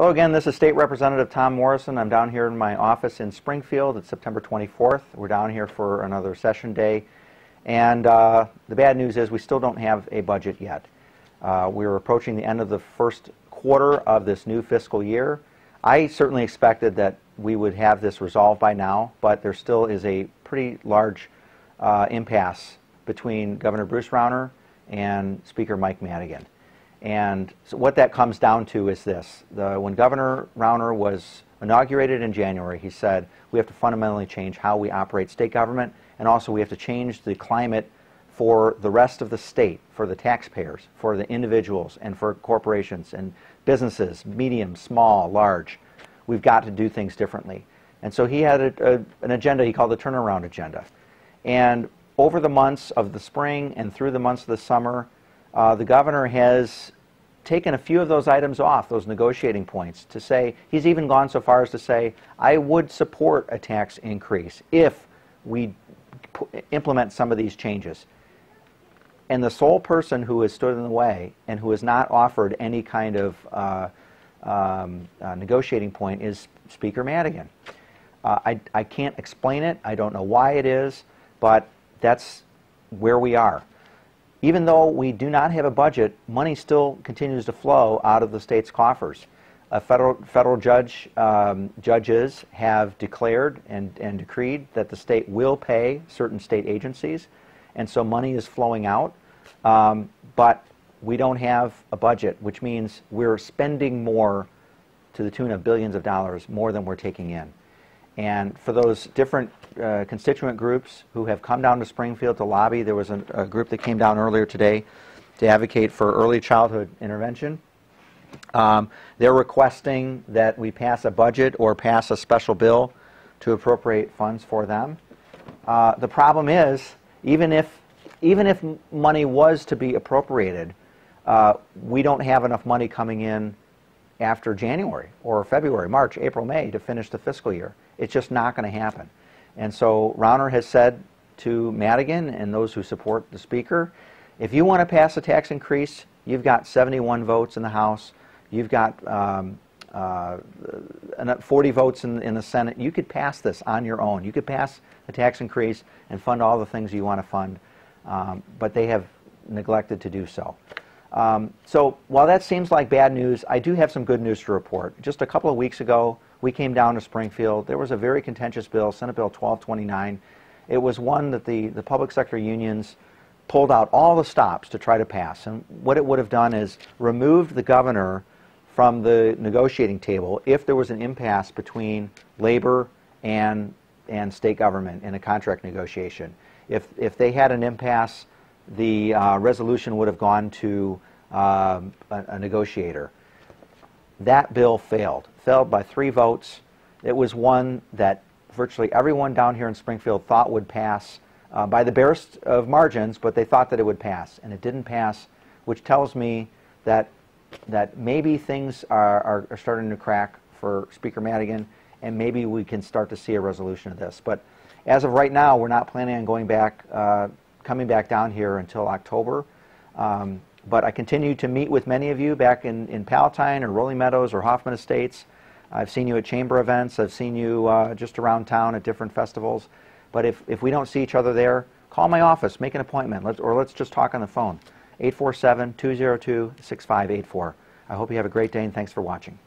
Hello again, this is State Representative Tom Morrison. I'm down here in my office in Springfield. It's September 24th. We're down here for another session day. And the bad news is we still don't have a budget yet. We're approaching the end of the first quarter of this new fiscal year. I certainly expected that we would have this resolved by now, but there still is a pretty large impasse between Governor Bruce Rauner and Speaker Mike Madigan. And so what that comes down to is this. When Governor Rauner was inaugurated in January, he said we have to fundamentally change how we operate state government, and also we have to change the climate for the rest of the state, for the taxpayers, for the individuals, and for corporations and businesses, medium, small, large. We've got to do things differently. And so he had an agenda he called the turnaround agenda. And over the months of the spring and through the months of the summer, the governor has taken a few of those items off, those negotiating points, to say, he's even gone so far as to say, I would support a tax increase if we implement some of these changes. And the sole person who has stood in the way and who has not offered any kind of negotiating point is Speaker Madigan. I can't explain it. I don't know why it is, but that's where we are. Even though we do not have a budget, money still continues to flow out of the state's coffers. Federal judges have declared and decreed that the state will pay certain state agencies, and so money is flowing out. But we don't have a budget, which means we're spending more to the tune of billions of dollars more than we're taking in. And for those different constituent groups who have come down to Springfield to lobby, there was a group that came down earlier today to advocate for early childhood intervention. They're requesting that we pass a budget or pass a special bill to appropriate funds for them. The problem is, even if money was to be appropriated, we don't have enough money coming in after January or February, March, April, May to finish the fiscal year. It's just not going to happen. And so Rauner has said to Madigan and those who support the Speaker, if you want to pass a tax increase, you've got 71 votes in the House, you've got 40 votes in the Senate. You could pass this on your own. You could pass a tax increase and fund all the things you want to fund, but they have neglected to do so. So while that seems like bad news, I do have some good news to report. Just a couple of weeks ago, we came down to Springfield. There was a very contentious bill, Senate Bill 1229. It was one that the public sector unions pulled out all the stops to try to pass. And what it would have done is removed the governor from the negotiating table if there was an impasse between labor and state government in a contract negotiation. If they had an impasse, the resolution would have gone to a negotiator. That bill failed by 3 votes. It was one that virtually everyone down here in Springfield thought would pass by the barest of margins, but they thought that it would pass, and it didn't pass, which tells me that maybe things are starting to crack for Speaker Madigan, and maybe we can start to see a resolution of this. But as of right now, we're not planning on coming back down here until October. But I continue to meet with many of you back in Palatine or Rolling Meadows or Hoffman Estates. I've seen you at chamber events. I've seen you just around town at different festivals. But if we don't see each other there, call my office, make an appointment, or let's just talk on the phone. 847-202-6584. I hope you have a great day, and thanks for watching.